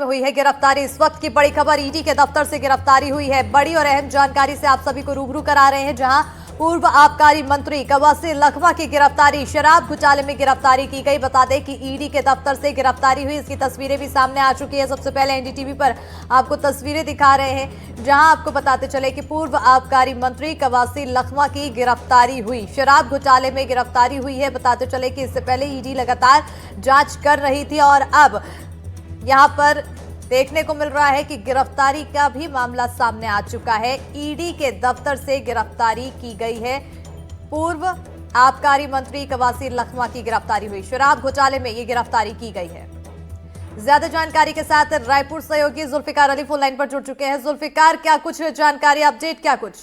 हुई है गिरफ्तारी। इस वक्त की बड़ी खबर, ईडी के दफ्तर से गिरफ्तारी हुई है। बड़ी और अहम जानकारी से आप सभी को रूबरू करा रहे हैं, जहां पूर्व आबकारी मंत्री कवासी लखमा की गिरफ्तारी, शराब घोटाले में गिरफ्तारी की गई। बता दें कि ईडी के दफ्तर से गिरफ्तारी हुई, इसकी तस्वीरें भी सामने आ चुकी है। सबसे पहले एनडीटीवी पर आपको तस्वीरें दिखा रहे हैं, जहां आपको बताते चले कि पूर्व आबकारी मंत्री कवासी लखमा की गिरफ्तारी हुई, शराब घोटाले में गिरफ्तारी हुई है। बताते चले कि इससे पहले ईडी लगातार जांच कर रही थी और अब यहां पर देखने को मिल रहा है कि गिरफ्तारी का भी मामला सामने आ चुका है। ईडी के दफ्तर से गिरफ्तारी की गई है। पूर्व आबकारी मंत्री कवासी लखमा की गिरफ्तारी हुई, शराब घोटाले में ये गिरफ्तारी की गई है। ज्यादा जानकारी के साथ रायपुर सहयोगी जुल्फिकार अली फोन लाइन पर जुड़ चुके हैं। जुल्फिकार, क्या कुछ जानकारी, अपडेट क्या कुछ?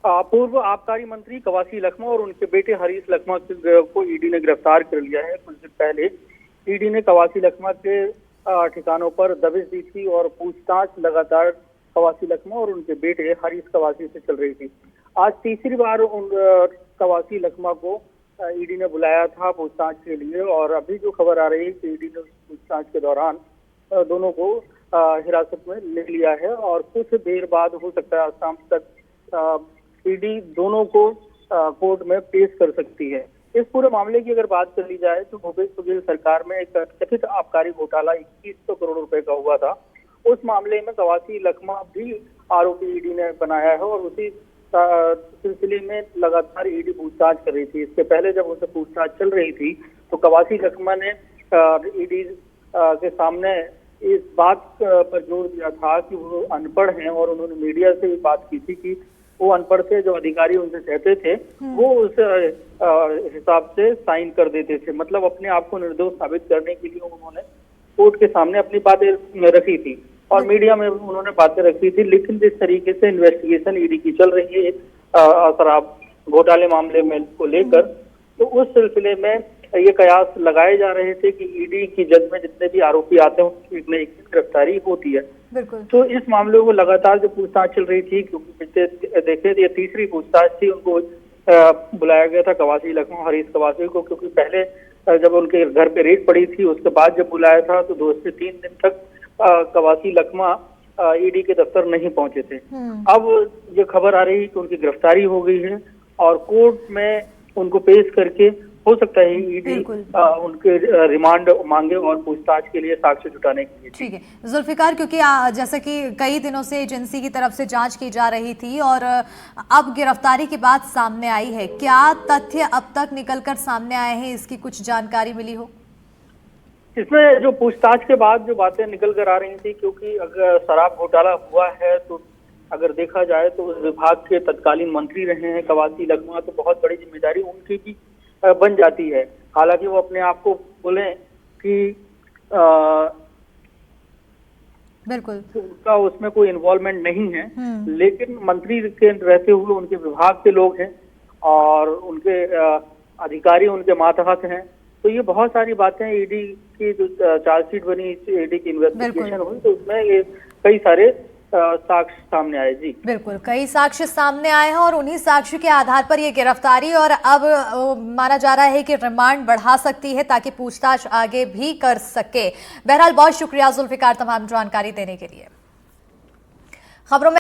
पूर्व आबकारी मंत्री कवासी लखमा और उनके बेटे हरीश लखमा को ईडी ने गिरफ्तार कर लिया है। कुछ दिन पहले ईडी ने कवासी लखमा के ठिकानों पर दबिश दी थी और पूछताछ लगातार कवासी लखमा और उनके बेटे हरीश कवासी से चल रही थी। आज तीसरी बार उन कवासी लखमा को ईडी ने बुलाया था पूछताछ के लिए, और अभी जो खबर आ रही है कि ईडी ने पूछताछ के दौरान दोनों को हिरासत में ले लिया है और कुछ देर बाद हो सकता है शाम तक ईडी दोनों को कोर्ट में पेश कर सकती है। इस पूरे मामले की अगर बात कर ली जाए तो भूपेश बघेल सरकार में एक कथित आबकारी घोटाला 2100 करोड़ रुपए का हुआ था। उस मामले में कवासी लखमा भी आरोपी ईडी ने बनाया है और उसी सिलसिले में लगातार ईडी पूछताछ कर रही थी। इसके पहले जब उनसे पूछताछ चल रही थी तो कवासी लखमा ने ईडी के सामने इस बात पर जोर दिया था कि वो अनपढ़ हैं और उन्होंने मीडिया से भी बात की थी कि वो अनपढ़ थे, जो अधिकारी उनसे चाहते थे वो उस हिसाब से साइन कर देते थे। मतलब अपने आप को निर्दोष साबित करने के लिए उन्होंने कोर्ट के सामने अपनी बातें रखी थी और मीडिया में उन्होंने बातें रखी थी। लेकिन जिस तरीके से इन्वेस्टिगेशन ईडी की चल रही है शराब घोटाले मामले में को लेकर, तो उस सिलसिले में ये कयास लगाए जा रहे थे कि ईडी की जज में जितने भी आरोपी आते हैं उनकी एक न एक गिरफ्तारी होती है। तो इस मामले को लगातार जो पूछताछ चल रही थी, क्योंकि पिछले देखे ये तीसरी पूछताछ थी, उनको बुलाया गया था कवासी लखमा हरीश कवासी को, क्योंकि पहले जब उनके घर पे रेड पड़ी थी उसके बाद जब बुलाया था तो 2 से 3 दिन तक कवासी लखमा ईडी के दफ्तर नहीं पहुंचे थे। अब ये खबर आ रही है कि उनकी गिरफ्तारी हो गई है और कोर्ट में उनको पेश करके हो सकता है ईडी उनके रिमांड मांगे और पूछताछ के लिए साक्ष्य जुटाने के लिए। ठीक है जुल्फिकार, क्योंकि जैसा कि कई दिनों से एजेंसी की तरफ से जांच की जा रही थी और अब गिरफ्तारी की बात सामने आई है, क्या तथ्य अब तक निकलकर सामने आए हैं, इसकी कुछ जानकारी मिली हो? इसमें जो पूछताछ के बाद जो बातें निकल कर आ रही थी, क्योंकि अगर शराब घोटाला हुआ है तो अगर देखा जाए तो उस विभाग के तत्कालीन मंत्री रहे हैं कवासी लखमा, तो बहुत बड़ी जिम्मेदारी उनकी भी बन जाती है। हालांकि वो अपने आप को बोले कि बिल्कुल उनका उसमें कोई इन्वॉल्वमेंट नहीं है, लेकिन मंत्री के रहते हुए उनके विभाग के लोग हैं और उनके अधिकारी उनके मातहत हैं। तो ये बहुत सारी बातें ईडी की जो चार्जशीट बनी, ईडी की इन्वेस्टिगेशन हुई, तो उसमें ये कई सारे साक्ष्य सामने आए। जी बिल्कुल, कई साक्ष्य सामने आए हैं और उन्हीं साक्ष्य के आधार पर ये गिरफ्तारी और अब माना जा रहा है कि रिमांड बढ़ा सकती है ताकि पूछताछ आगे भी कर सके। बहरहाल बहुत शुक्रिया जुल्फिकार तमाम जानकारी देने के लिए। खबरों में